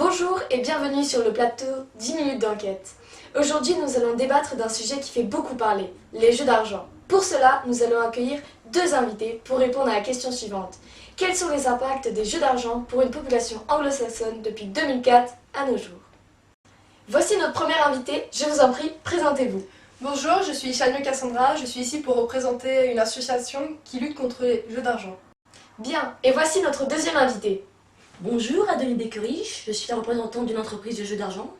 Bonjour et bienvenue sur le plateau 10 minutes d'enquête. Aujourd'hui, nous allons débattre d'un sujet qui fait beaucoup parler, les jeux d'argent. Pour cela, nous allons accueillir deux invités pour répondre à la question suivante. Quels sont les impacts des jeux d'argent pour une population anglo-saxonne depuis 2004 à nos jours? Voici notre première invitée, je vous en prie, présentez-vous. Bonjour, je suis Chanio Cassandra, je suis ici pour représenter une association qui lutte contre les jeux d'argent. Bien, et voici notre deuxième invitée. Bonjour, Adeline Beckerich, je suis la représentante d'une entreprise de jeux d'argent.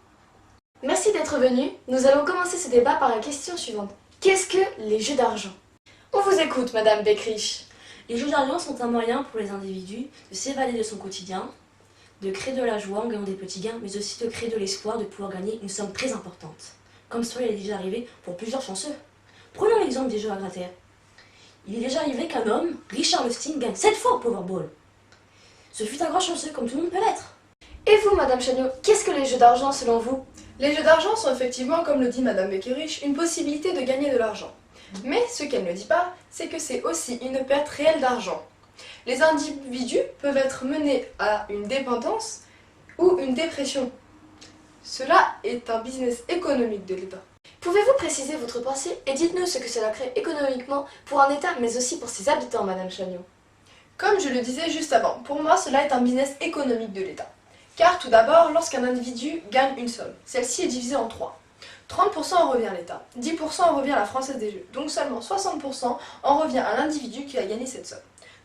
Merci d'être venu. Nous allons commencer ce débat par la question suivante. Qu'est-ce que les jeux d'argent? On vous écoute, Madame Beckerich. Les jeux d'argent sont un moyen pour les individus de s'évader de son quotidien, de créer de la joie en gagnant des petits gains, mais aussi de créer de l'espoir de pouvoir gagner une somme très importante. Comme cela est déjà arrivé pour plusieurs chanceux. Prenons l'exemple des jeux à gratter. Il est déjà arrivé qu'un homme, Richard Epstein, gagne 7 fois au Powerball. Ce fut un grand chanceux comme tout le monde peut l'être. Et vous, Madame Chagnot, qu'est-ce que les jeux d'argent selon vous? Les jeux d'argent sont effectivement, comme le dit Madame Beckerich, une possibilité de gagner de l'argent. Mais ce qu'elle ne dit pas, c'est que c'est aussi une perte réelle d'argent. Les individus peuvent être menés à une dépendance ou une dépression. Cela est un business économique de l'État. Pouvez-vous préciser votre pensée et dites-nous ce que cela crée économiquement pour un État, mais aussi pour ses habitants, Madame Chagnot? Comme je le disais juste avant, pour moi cela est un business économique de l'État. Car tout d'abord, lorsqu'un individu gagne une somme, celle-ci est divisée en 3. 30% en revient à l'État, 10% en revient à la Française des Jeux, donc seulement 60% en revient à l'individu qui a gagné cette somme.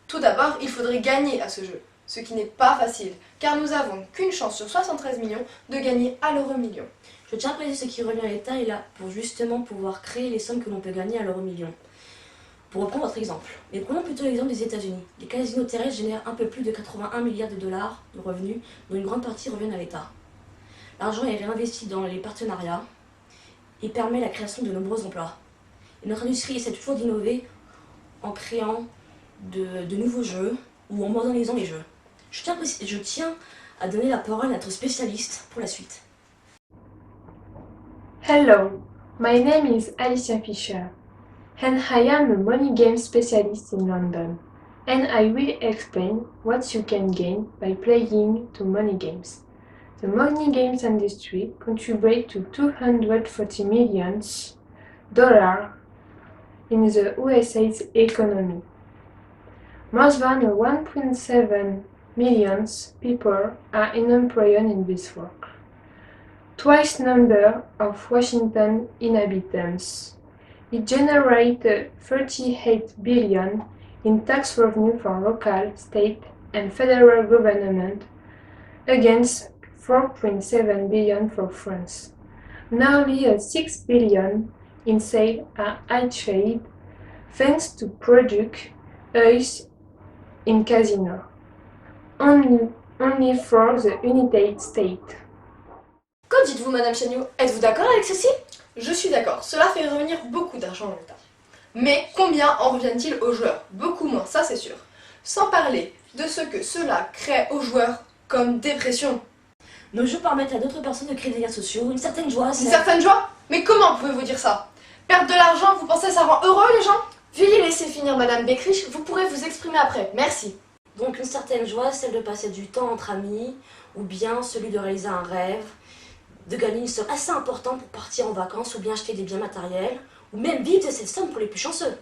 Tout d'abord, il faudrait gagner à ce jeu, ce qui n'est pas facile, car nous avons qu'une chance sur 73 millions de gagner à l'euro million. Je tiens à préciser ce qui revient à l'État est là pour justement pouvoir créer les sommes que l'on peut gagner à l'euro million. Pour reprendre votre exemple, mais prenons plutôt l'exemple des États-Unis. Les casinos terrestres génèrent un peu plus de 81 milliards de dollars de revenus, dont une grande partie reviennent à l'État. L'argent est réinvesti dans les partenariats et permet la création de nombreux emplois. Et notre industrie essaie toujours d'innover en créant de nouveaux jeux ou en modernisant les jeux. Je tiens à donner la parole à notre spécialiste pour la suite. Hello, my name is Alicia Fisher, and I am a money game specialist in London, and I will explain what you can gain by playing to money games. The money games industry contributes to $240 million in the USA's economy. More than 1.7 million people are unemployed in this work. Twice number of Washington inhabitants. It generated 38 billion in tax revenue for local, state, and federal government against 4.7 billion for France. Nearly 6 billion in sales are achieved thanks to product use in casino. Only for the United States. Qu'en dites-vous, Madame Chagnot? Êtes-vous d'accord avec ceci? Je suis d'accord, cela fait revenir beaucoup d'argent à l'État. Mais combien en revient-il aux joueurs? Beaucoup moins, ça c'est sûr. Sans parler de ce que cela crée aux joueurs comme dépression. Nos jeux permettent à d'autres personnes de créer des liens sociaux, une certaine joie. Une certaine joie? Mais comment pouvez-vous dire ça? Perdre de l'argent, vous pensez ça rend heureux les gens? Veuillez laisser finir Madame Beckerich, vous pourrez vous exprimer après. Merci. Donc une certaine joie, celle de passer du temps entre amis, ou bien celui de réaliser un rêve, de gagner une somme assez importante pour partir en vacances, ou bien acheter des biens matériels, ou même vivre de cette somme pour les plus chanceux.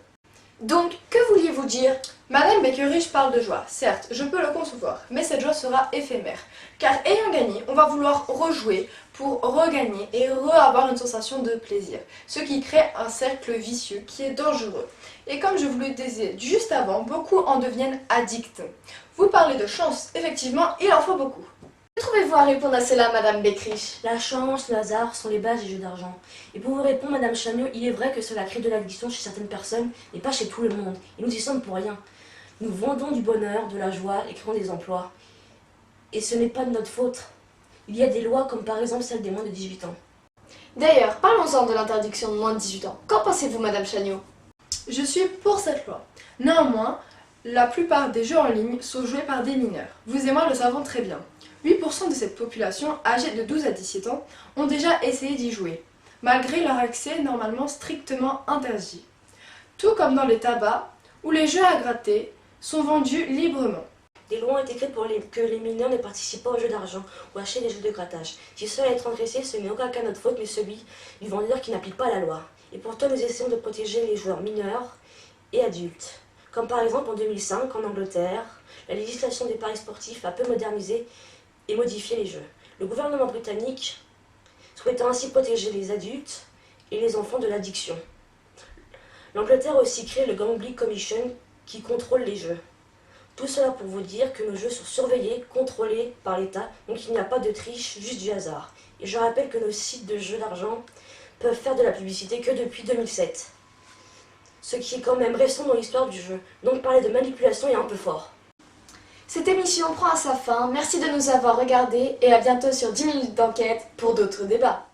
Donc, que vouliez-vous dire? Madame Beckerich parle de joie, certes, je peux le concevoir, mais cette joie sera éphémère. Car ayant gagné, on va vouloir rejouer pour regagner et avoir une sensation de plaisir. Ce qui crée un cercle vicieux qui est dangereux. Et comme je vous le disais juste avant, beaucoup en deviennent addicts. Vous parlez de chance, effectivement, il en faut beaucoup. Que trouvez-vous à répondre à cela, Madame Beckerich? La chance, le hasard sont les bases des jeux d'argent. Et pour vous répondre, Madame Chagnot, il est vrai que cela crée de l'addiction chez certaines personnes, et pas chez tout le monde. Et nous y sommes pour rien. Nous vendons du bonheur, de la joie et créons des emplois. Et ce n'est pas de notre faute. Il y a des lois comme par exemple celle des moins de 18 ans. D'ailleurs, parlons-en de l'interdiction de moins de 18 ans. Qu'en pensez-vous, Madame Chagnot? Je suis pour cette loi. Néanmoins, la plupart des jeux en ligne sont joués par des mineurs. Vous et moi le savons très bien. 8% de cette population, âgée de 12 à 17 ans, ont déjà essayé d'y jouer, malgré leur accès normalement strictement interdit. Tout comme dans les tabacs, où les jeux à gratter sont vendus librement. Des lois ont été créées pour que les mineurs ne participent pas aux jeux d'argent ou achètent des jeux de grattage. Si cela est transgressé, ce n'est aucun cas notre faute, mais celui du vendeur qui n'applique pas la loi. Et pourtant, nous essayons de protéger les joueurs mineurs et adultes. Comme par exemple en 2005, en Angleterre, la législation des paris sportifs a peu modernisé et modifié les jeux. Le gouvernement britannique souhaitant ainsi protéger les adultes et les enfants de l'addiction. L'Angleterre a aussi créé le Gambling Commission qui contrôle les jeux. Tout cela pour vous dire que nos jeux sont surveillés, contrôlés par l'État, donc il n'y a pas de triche, juste du hasard. Et je rappelle que nos sites de jeux d'argent peuvent faire de la publicité que depuis 2007. Ce qui est quand même récent dans l'histoire du jeu, donc parler de manipulation est un peu fort. Cette émission prend à sa fin, merci de nous avoir regardés et à bientôt sur 10 minutes d'enquête pour d'autres débats.